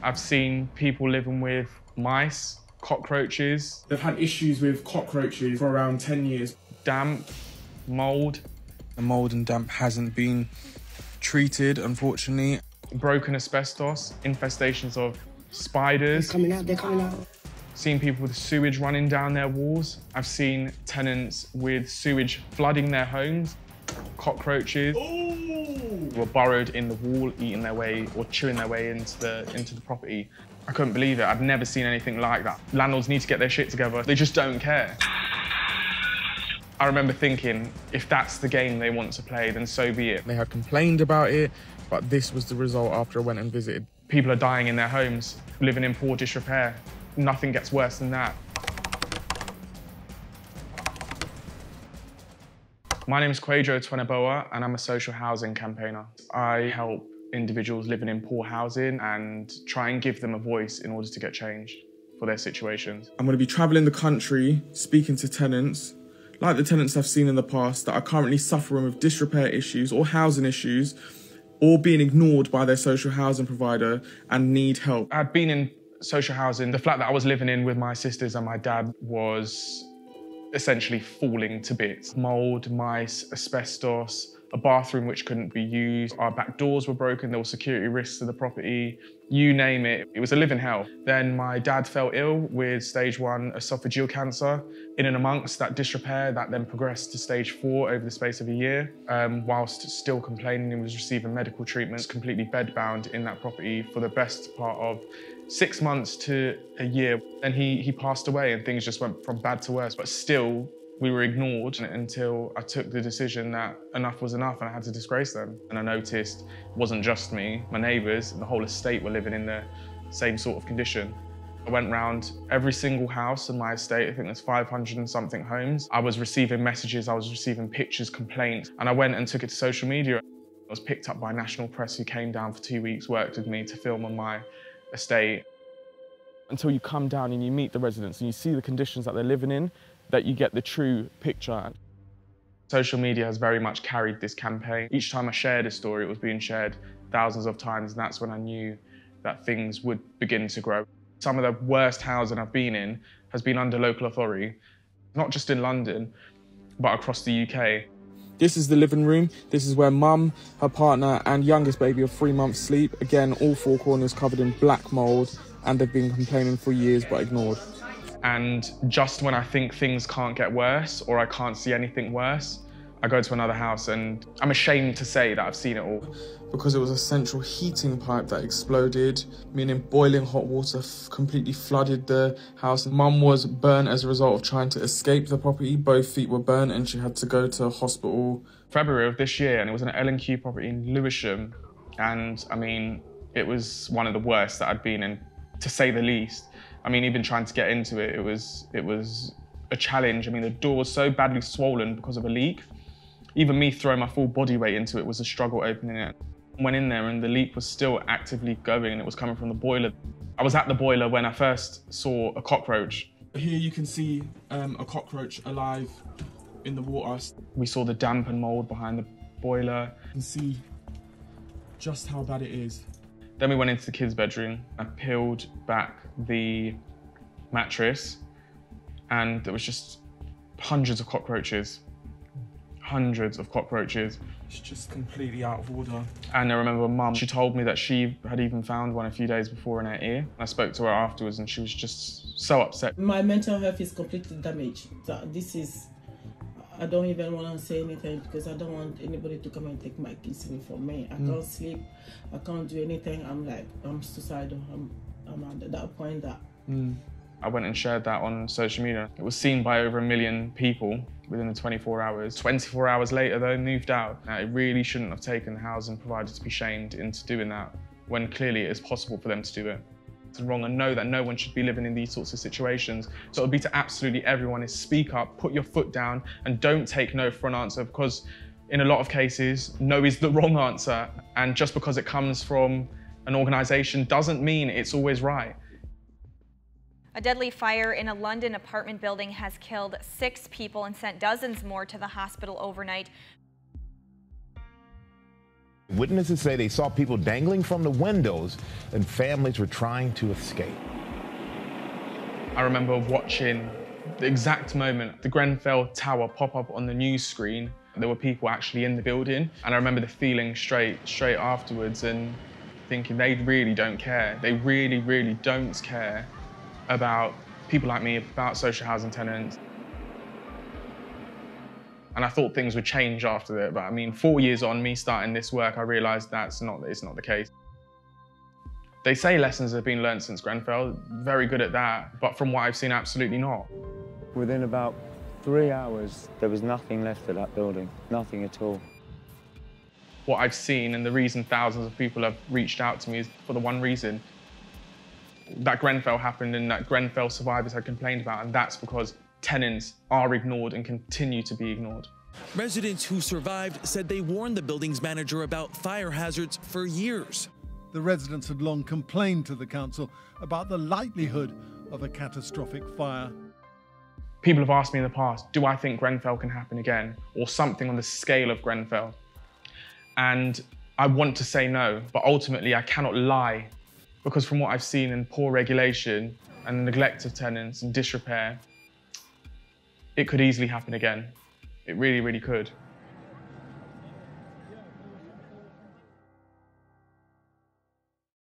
I've seen people living with mice, cockroaches. They've had issues with cockroaches for around 10 years. Damp, mould. The mould and damp hasn't been treated, unfortunately. Broken asbestos, infestations of spiders. They're coming out. Seen people with sewage running down their walls. I've seen tenants with sewage flooding their homes. Cockroaches were burrowed in the wall, eating their way or chewing their way into the property. I couldn't believe it. I'd never seen anything like that. Landlords need to get their shit together. They just don't care. I remember thinking, if that's the game they want to play, then so be it. They had complained about it, but this was the result after I went and visited. People are dying in their homes, living in poor disrepair. Nothing gets worse than that. My name is Kwadwo Tweneboa, and I'm a social housing campaigner. I help individuals living in poor housing and try and give them a voice in order to get change for their situations. I'm going to be travelling the country, speaking to tenants, like the tenants I've seen in the past that are currently suffering with disrepair issues or housing issues, or being ignored by their social housing provider and need help. I'd been in social housing. The flat that I was living in with my sisters and my dad was essentially falling to bits. Mould, mice, asbestos, a bathroom which couldn't be used. Our back doors were broken, there were security risks to the property. You name it, it was a living hell. Then my dad fell ill with stage 1 esophageal cancer. In and amongst that disrepair, that then progressed to stage 4 over the space of a year. Whilst still complaining, he was receiving medical treatments, completely bedbound in that property for the best part of 6 months to a year. Then he passed away and things just went from bad to worse, but still we were ignored until I took the decision that enough was enough and I had to disgrace them. And I noticed it wasn't just me, my neighbours and the whole estate were living in the same sort of condition. I went round every single house in my estate. I think there's 500 and something homes. I was receiving messages, I was receiving pictures, complaints, and I went and took it to social media. I was picked up by national press who came down for 2 weeks, worked with me to film on my estate. Until you come down and you meet the residents and you see the conditions that they're living in, that you get the true picture. Social media has very much carried this campaign. Each time I shared a story, it was being shared thousands of times, and that's when I knew that things would begin to grow. Some of the worst housing I've been in has been under local authority, not just in London, but across the UK. This is the living room. This is where mum, her partner and youngest baby of 3 months sleep. Again, all 4 corners covered in black mould, and they've been complaining for years but ignored. And just when I think things can't get worse or I can't see anything worse, I go to another house and I'm ashamed to say that I've seen it all. Because it was a central heating pipe that exploded, meaning boiling hot water completely flooded the house. Mum was burnt as a result of trying to escape the property. Both feet were burnt and she had to go to hospital. February of this year, and it was an L&Q property in Lewisham. And I mean, it was one of the worst that I'd been in, to say the least. I mean, even trying to get into it, it was a challenge. I mean, the door was so badly swollen because of a leak. Even me throwing my full body weight into it was a struggle opening it. I went in there and the leak was still actively going and it was coming from the boiler. I was at the boiler when I first saw a cockroach. Here you can see a cockroach alive in the water. We saw the damp and mould behind the boiler. You can see just how bad it is. Then we went into the kids' bedroom. I peeled back the mattress and there was just hundreds of cockroaches. Hundreds of cockroaches. It's just completely out of order. And I remember mum, she told me that she had even found one a few days before in her ear. I spoke to her afterwards and she was just so upset. My mental health is completely damaged. I don't even want to say anything because I don't want anybody to come and take my kids away from me. I can't sleep, I can't do anything. I'm suicidal. I'm at that point that... I went and shared that on social media. It was seen by over 1 million people within the 24 hours. 24 hours later though, moved out. Now, it really shouldn't have taken the housing provider to be shamed into doing that when clearly it is possible for them to do it. It's wrong, and know that no one should be living in these sorts of situations. So it would be to absolutely everyone is speak up, put your foot down and don't take no for an answer, because in a lot of cases, no is the wrong answer. And just because it comes from an organisation doesn't mean it's always right. A deadly fire in a London apartment building has killed 6 people and sent dozens more to the hospital overnight. Witnesses say they saw people dangling from the windows and families were trying to escape. I remember watching the exact moment the Grenfell Tower pop up on the news screen. There were people actually in the building, and I remember the feeling straight afterwards and thinking they really don't care. They really, really don't care about people like me, about social housing tenants. And I thought things would change after that, but I mean, 4 years on, me starting this work, I realised it's not the case. They say lessons have been learned since Grenfell, very good at that, but from what I've seen, absolutely not. Within about 3 hours, there was nothing left of that building, nothing at all. What I've seen, and the reason thousands of people have reached out to me, is for the one reason that Grenfell happened and that Grenfell survivors had complained about, and that's because tenants are ignored and continue to be ignored. Residents who survived said they warned the building's manager about fire hazards for years. The residents had long complained to the council about the likelihood of a catastrophic fire. People have asked me in the past, do I think Grenfell can happen again, or something on the scale of Grenfell? And I want to say no, but ultimately I cannot lie, because from what I've seen in poor regulation and the neglect of tenants and disrepair, it could easily happen again. It really, really could.